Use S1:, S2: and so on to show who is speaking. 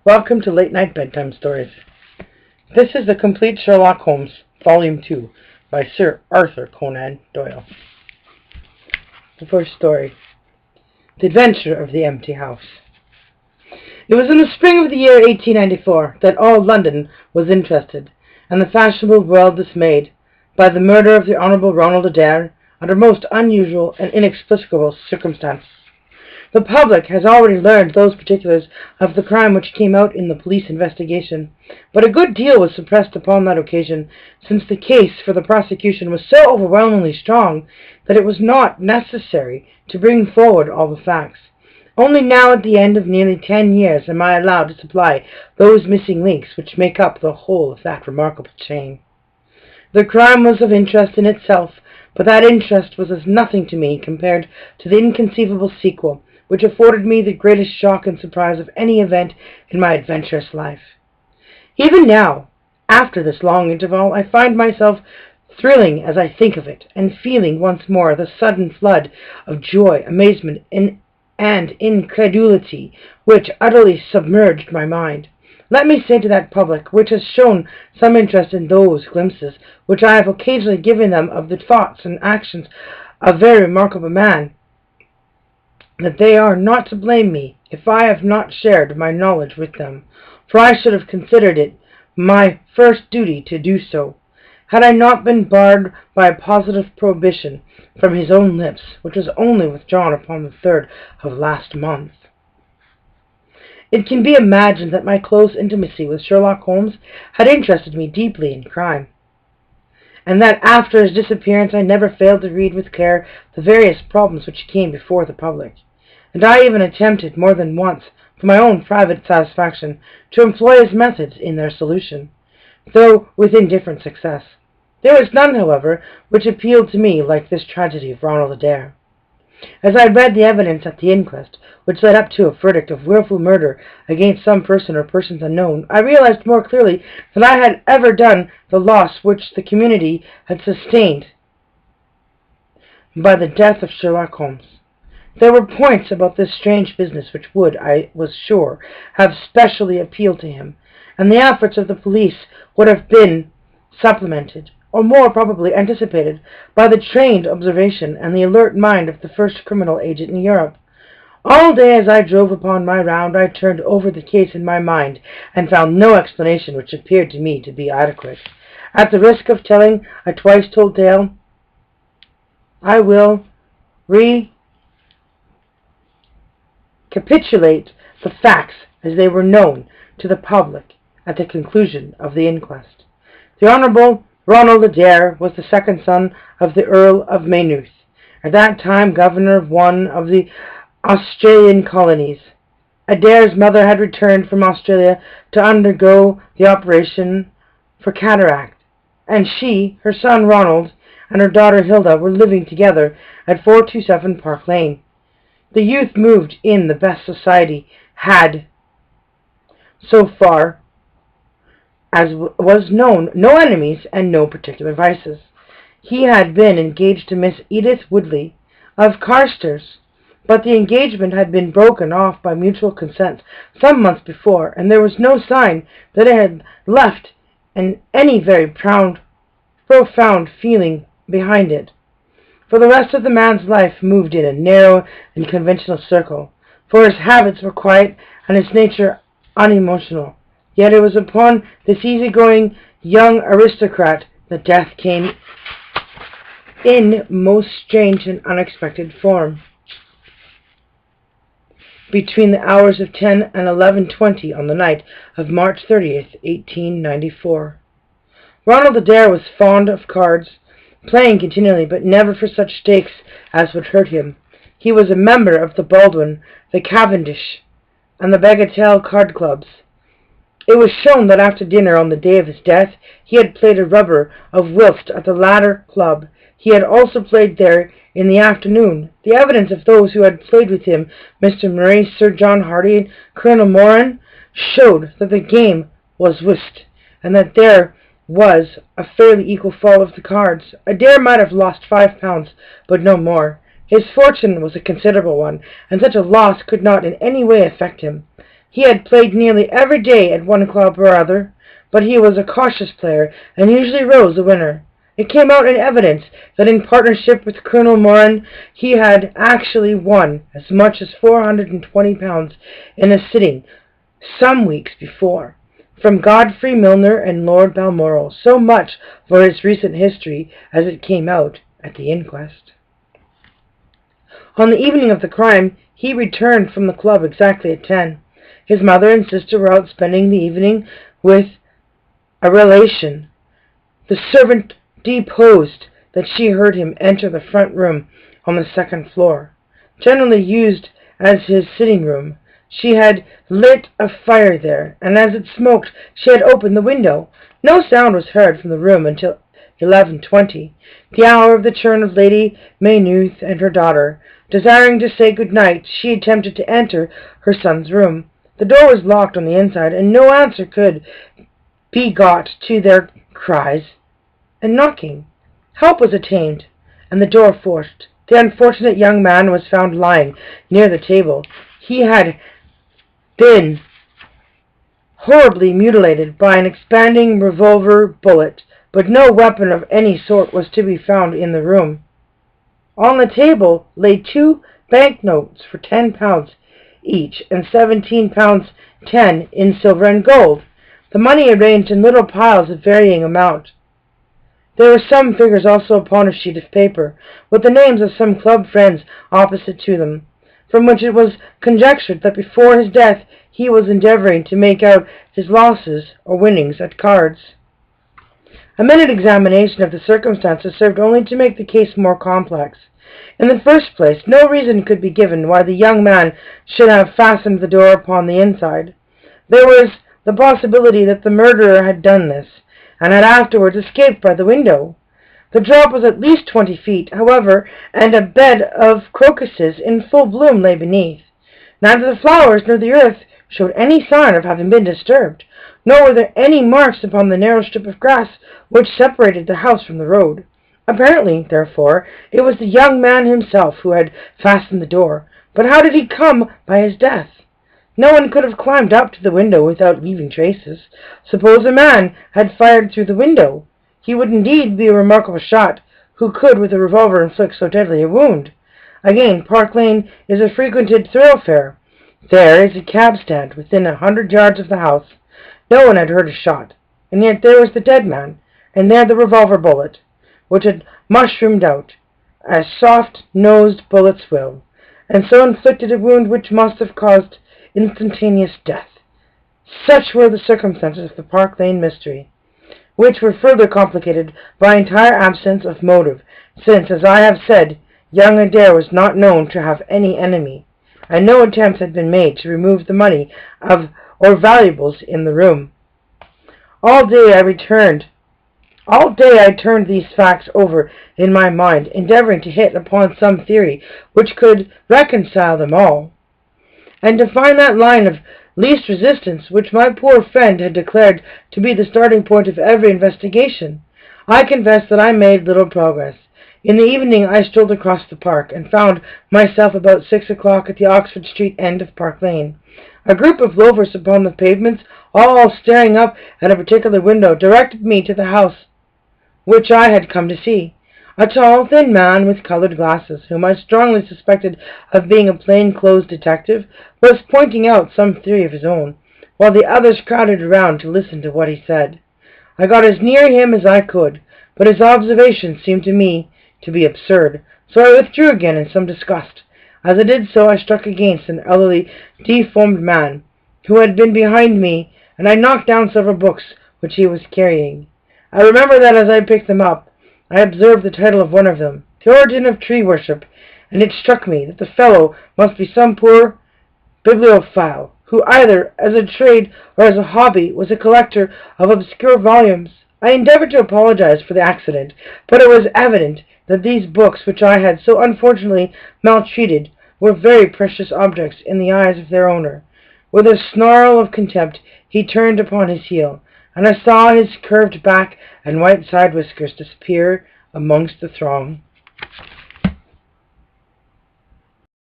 S1: Welcome to Late Night Bedtime Stories. This is The Complete Sherlock Holmes, Volume 2, by Sir Arthur Conan Doyle. The first story, The Adventure of the Empty House. It was in the spring of the year 1894 that all London was interested, and the fashionable world dismayed, by the murder of the Honourable Ronald Adair under most unusual and inexplicable circumstances. The public has already learned those particulars of the crime which came out in the police investigation, but a good deal was suppressed upon that occasion, since the case for the prosecution was so overwhelmingly strong that it was not necessary to bring forward all the facts. Only now, at the end of nearly 10 years, am I allowed to supply those missing links which make up the whole of that remarkable chain. The crime was of interest in itself, but that interest was as nothing to me compared to the inconceivable sequel, which afforded me the greatest shock and surprise of any event in my adventurous life. Even now, after this long interval, I find myself thrilling as I think of it, and feeling once more the sudden flood of joy, amazement, and incredulity which utterly submerged my mind. Let me say to that public, which has shown some interest in those glimpses which I have occasionally given them of the thoughts and actions of a very remarkable man, that they are not to blame me if I have not shared my knowledge with them, for I should have considered it my first duty to do so, had I not been barred by a positive prohibition from his own lips, which was only withdrawn upon the 3rd of last month. It can be imagined that my close intimacy with Sherlock Holmes had interested me deeply in crime, and that after his disappearance I never failed to read with care the various problems which came before the public, and I even attempted more than once, for my own private satisfaction, to employ his methods in their solution, though with indifferent success. There was none, however, which appealed to me like this tragedy of Ronald Adair. As I read the evidence at the inquest, which led up to a verdict of wilful murder against some person or persons unknown, I realized more clearly than I had ever done the loss which the community had sustained by the death of Sherlock Holmes. There were points about this strange business which would, I was sure, have specially appealed to him, and the efforts of the police would have been supplemented, or more probably anticipated, by the trained observation and the alert mind of the first criminal agent in Europe. All day as I drove upon my round, I turned over the case in my mind, and found no explanation which appeared to me to be adequate. At the risk of telling a twice-told tale, I will recapitulate the facts as they were known to the public at the conclusion of the inquest. The Honourable Ronald Adair was the second son of the Earl of Maynooth, at that time governor of one of the Australian colonies. Adair's mother had returned from Australia to undergo the operation for cataract, and she, her son Ronald, and her daughter Hilda were living together at 427 Park Lane. The youth moved in the best society, had, so far as was known, no enemies and no particular vices. He had been engaged to Miss Edith Woodley of Carstairs, but the engagement had been broken off by mutual consent some months before, and there was no sign that it had left any very profound feeling behind it. For the rest of the man's life moved in a narrow and conventional circle, for his habits were quiet and his nature unemotional. Yet it was upon this easy-going young aristocrat that death came in most strange and unexpected form. Between the hours of 10 and 11:20 on the night of March 30th, 1894. Ronald Adair was fond of cards, playing continually, but never for such stakes as would hurt him. He was a member of the Baldwin, the Cavendish, and the Bagatelle card clubs. It was shown that after dinner on the day of his death he had played a rubber of whist at the latter club. He had also played there in the afternoon. The evidence of those who had played with him, Mr. Murray, Sir John Hardy, and Colonel Moran, showed that the game was whist, and that there was a fairly equal fall of the cards. Adair might have lost £5, but no more. His fortune was a considerable one, and such a loss could not in any way affect him. He had played nearly every day at one club or other, but he was a cautious player and usually rose a winner. It came out in evidence that in partnership with Colonel Moran he had actually won as much as £420 in a sitting some weeks before, from Godfrey Milner and Lord Balmoral, so much for his recent history as it came out at the inquest. On the evening of the crime, he returned from the club exactly at 10. His mother and sister were out spending the evening with a relation. The servant deposed that she heard him enter the front room on the second floor, generally used as his sitting room. She had lit a fire there, and as it smoked, she had opened the window. No sound was heard from the room until 11:20, the hour of the turn of Lady Maynooth and her daughter. Desiring to say good night, she attempted to enter her son's room. The door was locked on the inside, and no answer could be got to their cries and knocking. Help was attained, and the door forced. The unfortunate young man was found lying near the table. He had been horribly mutilated by an expanding revolver bullet, but no weapon of any sort was to be found in the room. On the table lay 2 banknotes for £10 each, and £17.10 in silver and gold, the money arranged in little piles of varying amount. There were some figures also upon a sheet of paper, with the names of some club friends opposite to them, from which it was conjectured that before his death he was endeavouring to make out his losses or winnings at cards. A minute examination of the circumstances served only to make the case more complex. In the first place, no reason could be given why the young man should have fastened the door upon the inside. There was the possibility that the murderer had done this, and had afterwards escaped by the window. The drop was at least 20 feet, however, and a bed of crocuses in full bloom lay beneath. Neither the flowers nor the earth showed any sign of having been disturbed, nor were there any marks upon the narrow strip of grass which separated the house from the road. Apparently, therefore, it was the young man himself who had fastened the door. But how did he come by his death? No one could have climbed up to the window without leaving traces. Suppose a man had fired through the window. He would indeed be a remarkable shot, who could with a revolver inflict so deadly a wound. Again, Park Lane is a frequented thoroughfare. There is a cab stand within 100 yards of the house. No one had heard a shot, and yet there was the dead man, and there the revolver bullet, which had mushroomed out, as soft-nosed bullets will, and so inflicted a wound which must have caused instantaneous death. Such were the circumstances of the Park Lane mystery, which were further complicated by entire absence of motive, since, as I have said, young Adair was not known to have any enemy, and no attempts had been made to remove the money or valuables in the room. All day I turned these facts over in my mind, endeavoring to hit upon some theory which could reconcile them all, and to find that line of least resistance which my poor friend had declared to be the starting point of every investigation. I confess that I made little progress. In the evening I strolled across the park, and found myself about 6 o'clock at the Oxford Street end of Park Lane. A group of loafers upon the pavements, all staring up at a particular window, directed me to the house which I had come to see. A tall, thin man with coloured glasses, whom I strongly suspected of being a plain-clothes detective, was pointing out some theory of his own, while the others crowded around to listen to what he said. I got as near him as I could, but his observations seemed to me to be absurd, so I withdrew again in some disgust. As I did so, I struck against an elderly, deformed man, who had been behind me, and I knocked down several books which he was carrying. I remember that as I picked them up, I observed the title of one of them, The Origin of Tree Worship, and it struck me that the fellow must be some poor bibliophile, who either as a trade or as a hobby was a collector of obscure volumes. I endeavoured to apologize for the accident, but it was evident that these books, which I had so unfortunately maltreated, were very precious objects in the eyes of their owner. With a snarl of contempt he turned upon his heel, and I saw his curved back and white side whiskers disappear amongst the throng.